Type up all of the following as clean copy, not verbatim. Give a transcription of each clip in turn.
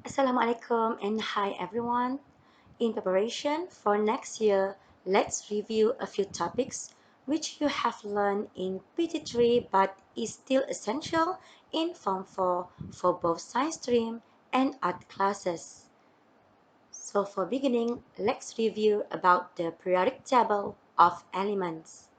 Assalamualaikum and hi everyone. In preparation for next year, let's review a few topics which you have learned in PT3 but is still essential in Form 4 for both science stream and art classes. So for beginning, let's review about the periodic table of elements.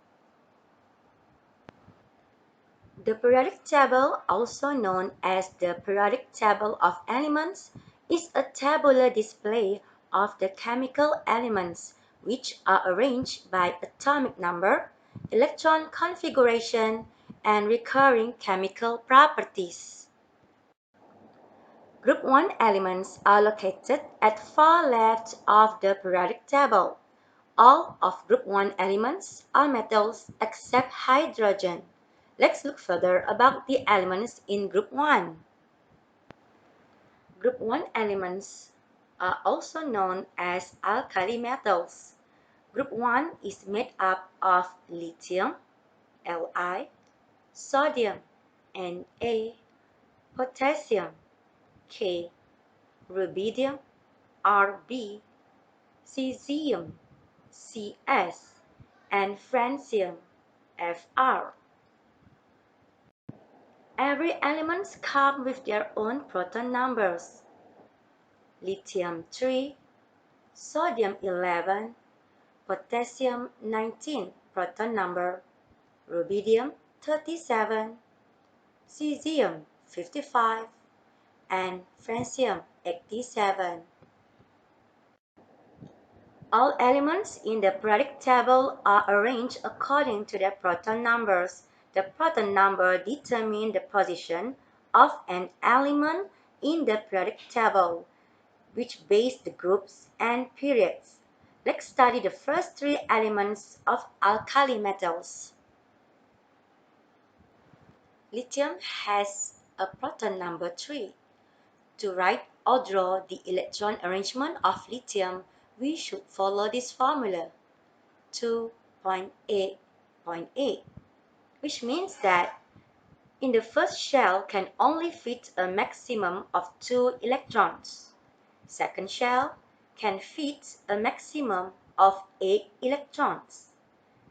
The periodic table, also known as the periodic table of elements, is a tabular display of the chemical elements which are arranged by atomic number, electron configuration, and recurring chemical properties. Group 1 elements are located at far left of the periodic table. All of Group 1 elements are metals except hydrogen. Let's look further about the elements in Group 1. Group 1 elements are also known as alkali metals. Group 1 is made up of lithium, Li, sodium, Na, potassium, K, rubidium, Rb, cesium, Cs, and francium, Fr. Every element comes with their own proton numbers. Lithium 3, sodium 11, potassium 19 proton number, rubidium 37, cesium 55, and francium 87. All elements in the periodic table are arranged according to their proton numbers. The proton number determines the position of an element in the periodic table, which base the groups and periods. Let's study the first three elements of alkali metals. Lithium has a proton number 3. To write or draw the electron arrangement of lithium, we should follow this formula, 2.8.8, which means that in the first shell can only fit a maximum of 2 electrons. Second shell can fit a maximum of 8 electrons.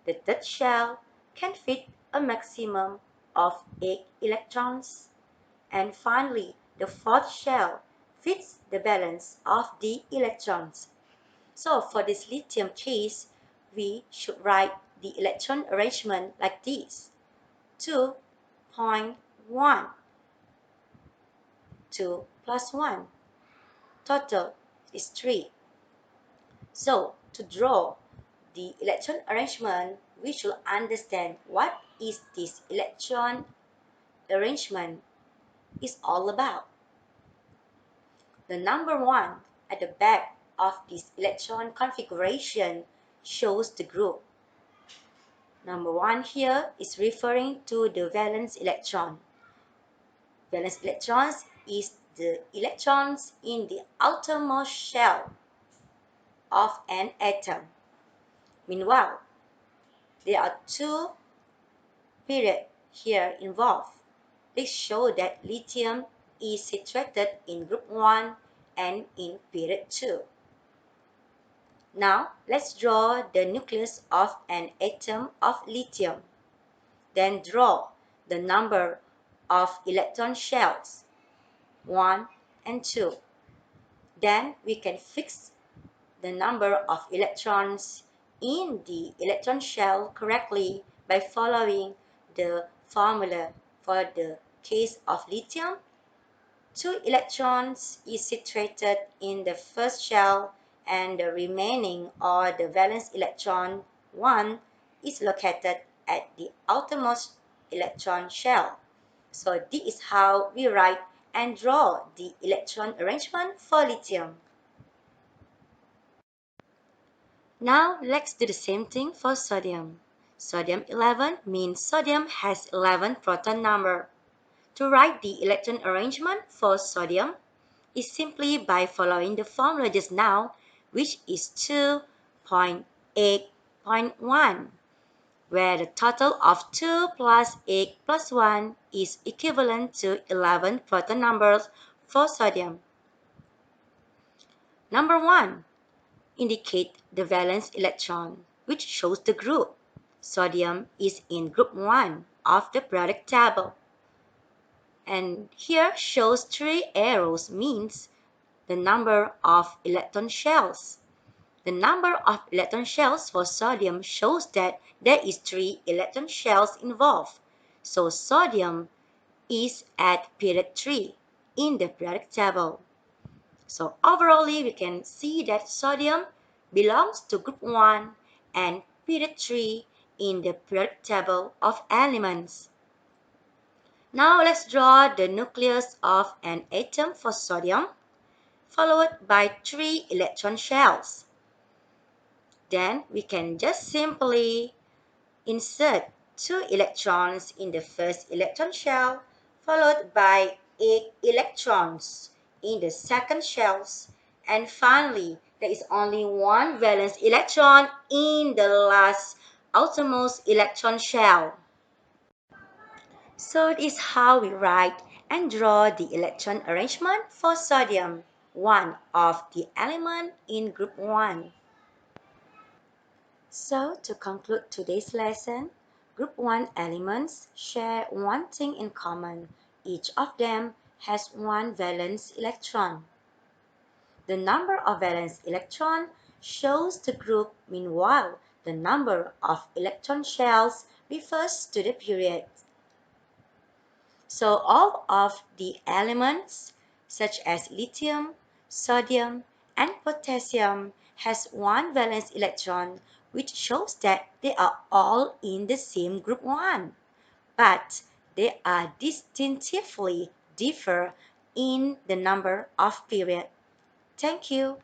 The third shell can fit a maximum of 8 electrons. And finally, the fourth shell fits the balance of the electrons. So for this lithium case, we should write the electron arrangement like this. 2.1, 2 plus 1. Total is 3. So to draw the electron arrangement, we should understand what is this electron arrangement is all about. The number 1 at the back of this electron configuration shows the group. Number 1 here is referring to the valence electron. Valence electrons is the electrons in the outermost shell of an atom. Meanwhile, there are two periods here involved. This shows that lithium is situated in group 1 and in period 2. Now, let's draw the nucleus of an atom of lithium. Then draw the number of electron shells, 1 and 2. Then we can fix the number of electrons in the electron shell correctly by following the formula. For the case of lithium, 2 electrons is situated in the first shell and the remaining or the valence electron 1 is located at the outermost electron shell. So this is how we write and draw the electron arrangement for lithium. Now let's do the same thing for sodium. Sodium 11 means sodium has 11 proton number. To write the electron arrangement for sodium is simply by following the formula just now, which is 2.8.1, where the total of 2 plus 8 plus 1 is equivalent to 11 proton numbers for sodium. Number 1, indicate the valence electron, which shows the group. Sodium is in group 1 of the periodic table. And here shows 3 arrows means the number of electron shells. The number of electron shells for sodium shows that there is 3 electron shells involved. So sodium is at period 3 in the periodic table. So overall, we can see that sodium belongs to group 1 and period 3 in the periodic table of elements. Now let's draw the nucleus of an atom for sodium, followed by 3 electron shells. Then we can just simply insert 2 electrons in the first electron shell, followed by 8 electrons in the second shells, and finally there is only 1 valence electron in the last outermost electron shell. So this is how we write and draw the electron arrangement for sodium, one of the elements in group 1. So to conclude today's lesson, group 1 elements share one thing in common. Each of them has 1 valence electron. The number of valence electrons shows the group, meanwhile the number of electron shells refers to the period. So all of the elements such as lithium, sodium, and potassium has 1 valence electron, which shows that they are all in the same group 1, but they are distinctively differ in the number of period. Thank you.